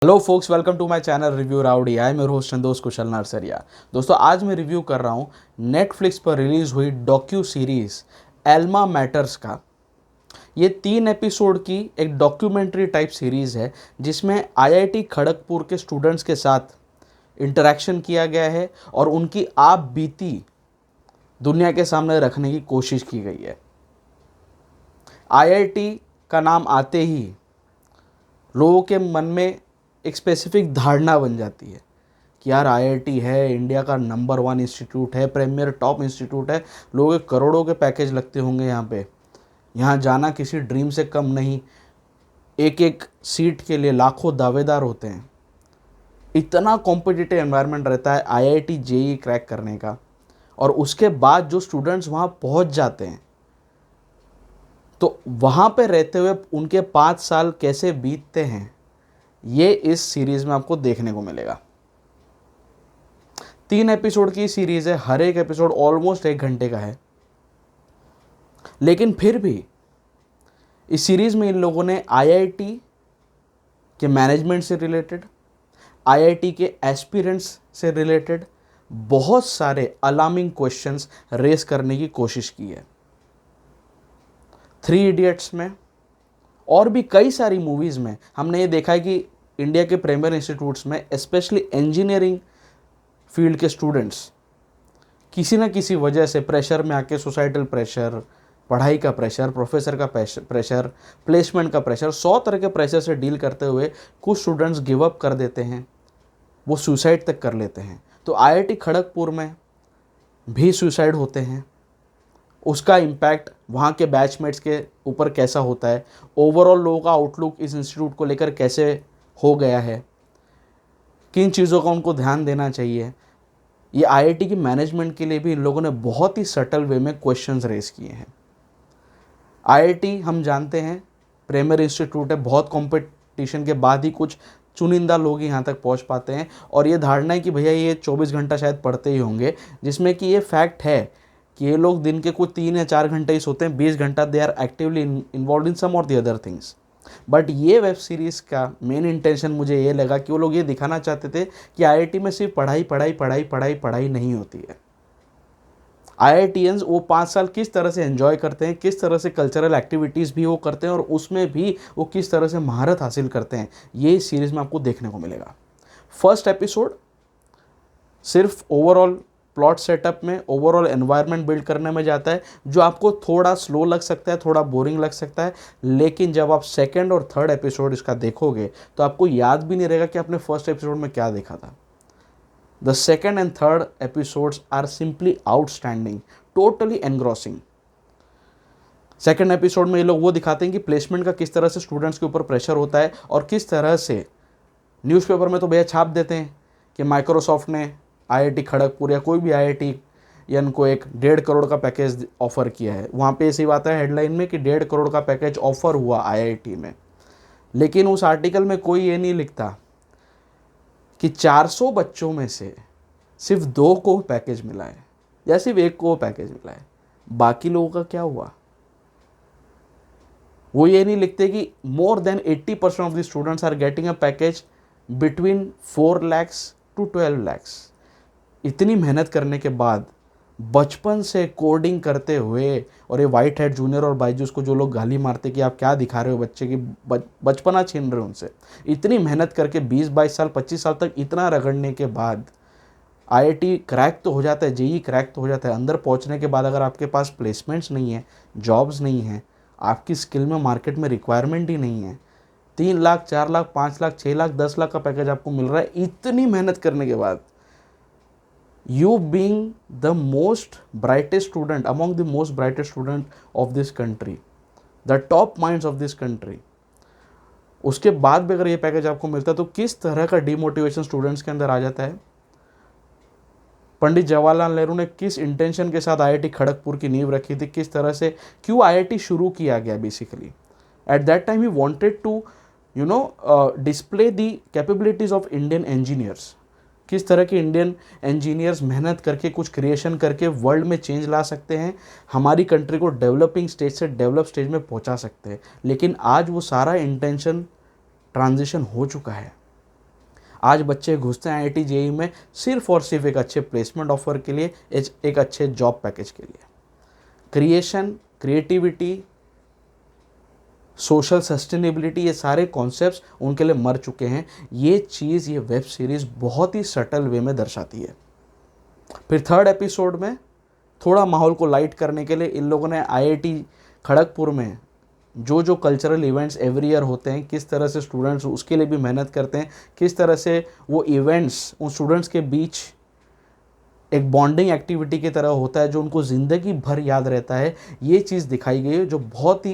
Hello folks, welcome to my channel review rowdy. I मेरे host संतोष कुशल नरसरिया। दोस्तों, आज मैं रिव्यू कर रहा हूँ नेटफ्लिक्स पर रिलीज़ हुई डॉक्यू सीरीज़ एल्मा मैटर्स का। ये 3 एपिसोड की एक डॉक्यूमेंट्री टाइप सीरीज़ है जिसमें आईआईटी खड़गपुर के स्टूडेंट्स के साथ इंटरेक्शन किया गया है और उनकी आप बीती दुनिया के सामने रखने की कोशिश की गई है। आईआईटी का नाम आते ही लोगों के मन में एक स्पेसिफिक धारणा बन जाती है कि यार आईआईटी है, इंडिया का नंबर 1 इंस्टीट्यूट है, प्रीमियर टॉप इंस्टीट्यूट है, लोगों के करोड़ों के पैकेज लगते होंगे यहाँ पे। यहाँ जाना किसी ड्रीम से कम नहीं। एक एक सीट के लिए लाखों दावेदार होते हैं। इतना कॉम्पिटिटिव एनवायरनमेंट रहता है आईआईटी जेईई क्रैक करने का। और उसके बाद जो स्टूडेंट्स वहाँ पहुँच जाते हैं तो वहाँ पे रहते हुए उनके 5 साल कैसे बीतते हैं, ये इस सीरीज़ में आपको देखने को मिलेगा। 3 एपिसोड की सीरीज़ है, हर एक एपिसोड ऑलमोस्ट 1 घंटे का है। लेकिन फिर भी इस सीरीज़ में इन लोगों ने आईआईटी के मैनेजमेंट से रिलेटेड, आईआईटी के एस्पिरेंट्स से रिलेटेड बहुत सारे अलार्मिंग क्वेश्चंस रेस करने की कोशिश की है। 3 इडियट्स में और भी कई सारी मूवीज़ में हमने ये देखा है कि इंडिया के प्रीमियर इंस्टीट्यूट्स में स्पेशली इंजीनियरिंग फील्ड के स्टूडेंट्स किसी न किसी वजह से प्रेशर में आके, सोसाइटल प्रेशर, पढ़ाई का प्रेशर, प्रोफेसर का प्रेशर, प्लेसमेंट का प्रेशर, 100 तरह के प्रेशर से डील करते हुए कुछ स्टूडेंट्स गिव अप कर देते हैं, वो सुसाइड तक कर लेते हैं। तो आईआईटी खड़गपुर में भी सुसाइड होते हैं। उसका इम्पैक्ट वहाँ के बैचमेट्स के ऊपर कैसा होता है, ओवरऑल लोगों का आउटलुक इस इंस्टीट्यूट को लेकर कैसे हो गया है, किन चीज़ों का उनको ध्यान देना चाहिए, ये आईआईटी की मैनेजमेंट के लिए भी इन लोगों ने बहुत ही सटल वे में क्वेश्चंस रेस किए हैं। आईआईटी हम जानते हैं प्रीमियर इंस्टीट्यूट है, बहुत कंपटीशन के बाद ही कुछ चुनिंदा लोग ही यहाँ तक पहुँच पाते हैं। और ये धारणा है कि भैया ये 24 घंटा शायद पढ़ते ही होंगे, जिसमें कि ये फैक्ट है कि ये लोग दिन के कुछ 3 या 4 घंटे ही सोते हैं, 20 घंटा they are actively involve in some और द अदर थिंग्स। बट ये वेब सीरीज़ का मेन इंटेंशन मुझे ये लगा कि वो लोग ये दिखाना चाहते थे कि आईआईटी में सिर्फ पढ़ाई पढ़ाई पढ़ाई पढ़ाई पढ़ाई नहीं होती है। आईआईटीएंस वो 5 साल किस तरह से एंजॉय करते हैं, किस तरह से कल्चरल एक्टिविटीज़ भी वो करते हैं और उसमें भी वो किस तरह से महारत हासिल करते हैं, ये इस सीरीज़ में आपको देखने को मिलेगा। फर्स्ट एपिसोड सिर्फ ओवरऑल प्लॉट सेटअप में, ओवरऑल एनवायरनमेंट बिल्ड करने में जाता है, जो आपको थोड़ा स्लो लग सकता है, थोड़ा बोरिंग लग सकता है। लेकिन जब आप सेकंड और थर्ड एपिसोड इसका देखोगे तो आपको याद भी नहीं रहेगा कि आपने फर्स्ट एपिसोड में क्या देखा था। The second and third episodes are simply outstanding, totally engrossing. Second episode में ये लोग वो दिखाते हैं कि प्लेसमेंट का किस तरह से स्टूडेंट्स के ऊपर प्रेशर होता है और किस तरह से न्यूज़पेपर में तो भैया छाप देते हैं कि माइक्रोसॉफ्ट ने आईआईटी खड़गपुर या कोई भी आईआईटी को 1.5 करोड़ का पैकेज ऑफर किया है। वहाँ पे ऐसी बात है हेडलाइन में कि 1.5 करोड़ का पैकेज ऑफर हुआ आईआईटी में। लेकिन उस आर्टिकल में कोई ये नहीं लिखता कि 400 बच्चों में से सिर्फ 2 को पैकेज मिला है या सिर्फ 1 को पैकेज मिला है, बाकी लोगों का क्या हुआ। वो ये नहीं लिखते कि more than 80% of the students are getting a package between 4 lakhs to 12 lakhs। इतनी मेहनत करने के बाद बचपन से कोडिंग करते हुए, और ये वाइट हेड जूनियर और बायजूस को जो लोग गाली मारते कि आप क्या दिखा रहे हो बच्चे की, बचपना छीन रहे हो उनसे, इतनी मेहनत करके 20-22 साल 25 साल तक इतना रगड़ने के बाद आईआईटी क्रैक तो हो जाता है, जेईई क्रैक तो हो जाता है। अंदर पहुंचने के बाद अगर आपके पास प्लेसमेंट्स नहीं है, जॉब्स नहीं है, आपकी स्किल में मार्केट में रिक्वायरमेंट ही नहीं है, 3 लाख 4 लाख 5 लाख 6 लाख 10 लाख का पैकेज आपको मिल रहा है इतनी मेहनत करने के बाद, you being the most brightest student among the most brightest student of this country, the top minds of this country, उसके बाद भी अगर ये पैकेज आपको मिलता है तो किस तरह का डिमोटिवेशन स्टूडेंट्स के अंदर आ जाता है। पंडित जवाहरलाल नेहरू ने किस इंटेंशन के साथ आईआईटी खड़गपुर की नींव रखी थी, किस तरह से, क्यों आईआईटी शुरू किया गया। Basically at that time he wanted to display the capabilities of Indian engineers, किस तरह के इंडियन इंजीनियर्स मेहनत करके कुछ क्रिएशन करके वर्ल्ड में चेंज ला सकते हैं, हमारी कंट्री को डेवलपिंग स्टेज से डेवलप स्टेज में पहुंचा सकते हैं। लेकिन आज वो सारा इंटेंशन ट्रांजिशन हो चुका है। आज बच्चे घुसते हैं आईआईटी जेईई में सिर्फ और सिर्फ एक अच्छे प्लेसमेंट ऑफर के लिए, एक अच्छे जॉब पैकेज के लिए। क्रिएशन, क्रिएटिविटी, सोशल सस्टेनेबिलिटी, ये सारे कॉन्सेप्ट्स उनके लिए मर चुके हैं। ये चीज़, ये वेब सीरीज़ बहुत ही सटल वे में दर्शाती है। फिर थर्ड एपिसोड में थोड़ा माहौल को लाइट करने के लिए इन लोगों ने आईआईटी खड़गपुर में जो जो कल्चरल इवेंट्स एवरी ईयर होते हैं, किस तरह से स्टूडेंट्स उसके लिए भी मेहनत करते हैं, किस तरह से वो इवेंट्स उन स्टूडेंट्स के बीच एक बॉन्डिंग एक्टिविटी की तरह होता है जो उनको ज़िंदगी भर याद रहता है, ये चीज़ दिखाई गई है जो बहुत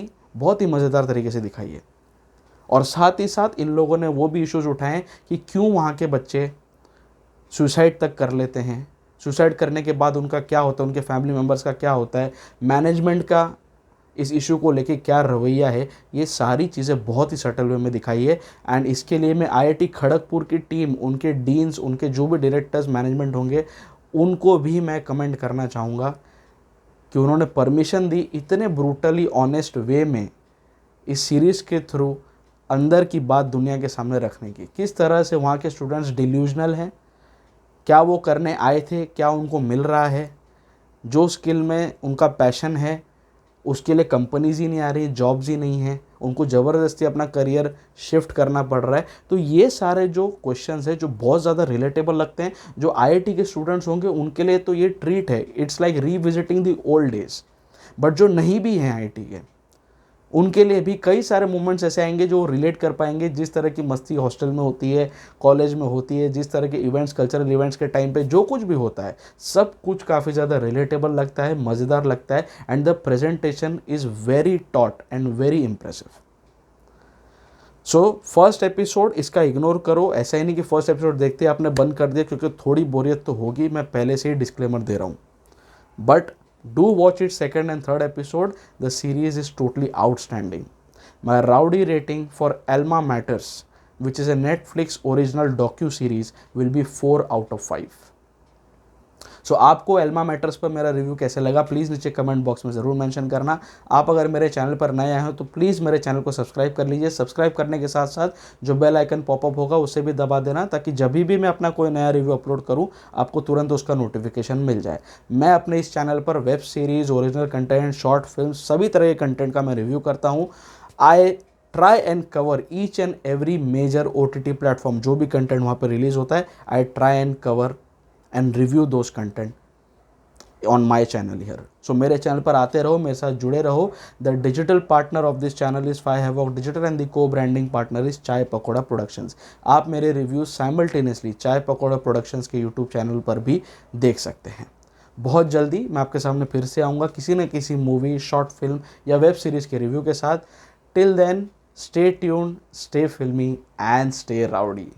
ही मज़ेदार तरीके से दिखाई है। और साथ ही साथ इन लोगों ने वो भी इश्यूज़ उठाए कि क्यों वहाँ के बच्चे सुसाइड तक कर लेते हैं, सुसाइड करने के बाद उनका क्या होता है, उनके फैमिली मेम्बर्स का क्या होता है, मैनेजमेंट का इस इशू को लेके क्या रवैया है, ये सारी चीज़ें बहुत ही सटल वे में दिखाई है। एंड इसके लिए मैं आईआईटी खड़गपुर की टीम, उनके डीन्स, उनके जो भी डायरेक्टर्स मैनेजमेंट होंगे, उनको भी मैं कमेंट करना चाहूँगा कि उन्होंने परमिशन दी इतने ब्रूटली ऑनेस्ट वे में इस सीरीज़ के थ्रू अंदर की बात दुनिया के सामने रखने की। किस तरह से वहाँ के स्टूडेंट्स डिल्यूजनल हैं, क्या वो करने आए थे, क्या उनको मिल रहा है, जो स्किल में उनका पैशन है उसके लिए कंपनीज ही नहीं आ रही, जॉब्स ही नहीं है, उनको ज़बरदस्ती अपना करियर शिफ्ट करना पड़ रहा है। तो ये सारे जो क्वेश्चंस हैं जो बहुत ज़्यादा रिलेटेबल लगते हैं, जो आईआईटी के स्टूडेंट्स होंगे उनके लिए तो ये ट्रीट है, it's like revisiting the old days. But जो नहीं भी हैं आईआईटी के, उनके लिए भी कई सारे मोमेंट्स ऐसे आएंगे जो रिलेट कर पाएंगे। जिस तरह की मस्ती हॉस्टल में होती है, कॉलेज में होती है, जिस तरह के इवेंट्स, कल्चरल इवेंट्स के टाइम पे जो कुछ भी होता है, सब कुछ काफ़ी ज़्यादा रिलेटेबल लगता है, मज़ेदार लगता है। And the presentation is very taught and very impressive. So first episode इसका इग्नोर करो। ऐसा ही नहीं कि फर्स्ट एपिसोड देखते ही आपने बंद कर दिया, क्योंकि थोड़ी बोरियत तो होगी, मैं पहले से ही डिस्क्लेमर दे रहा हूँ। But do watch its second and third episode. The series is totally outstanding. My rowdy rating for Alma Matters, which is a Netflix original docu-series, will be 4 out of 5. सो आपको एल्मा मैटर्स पर मेरा review कैसे लगा, please नीचे comment box में ज़रूर mention करना। आप अगर मेरे चैनल पर नए आए हो तो प्लीज़ मेरे चैनल को सब्सक्राइब कर लीजिए। सब्सक्राइब करने के साथ साथ जो बेल आइकन पॉपअप होगा उसे भी दबा देना, ताकि जब भी मैं अपना कोई नया रिव्यू अपलोड करूँ आपको तुरंत उसका नोटिफिकेशन मिल जाए। मैं अपने इस चैनल पर web series, original content, short film, सभी तरह के कंटेंट का मैं रिव्यू करता हूँ। I try and cover each and every major OTT platform, जो भी कंटेंट वहाँ पर रिलीज़ होता है, I try and cover and review those content on my channel here. So मेरे चैनल पर आते रहो, मेरे साथ जुड़े रहो। The digital partner of this channel is 5 Havoc Digital and the co-branding partner is चाय पकौड़ा प्रोडक्शंस। आप मेरे रिव्यूज साइमल्टेनियसली चाय पकौड़ा प्रोडक्शंस के यूट्यूब चैनल पर भी देख सकते हैं। बहुत जल्दी मैं आपके सामने फिर से आऊँगा किसी न किसी मूवी, शॉर्ट फिल्म या वेब सीरीज़ के रिव्यू के साथ। Till then, stay tuned, stay filmy and stay rowdy.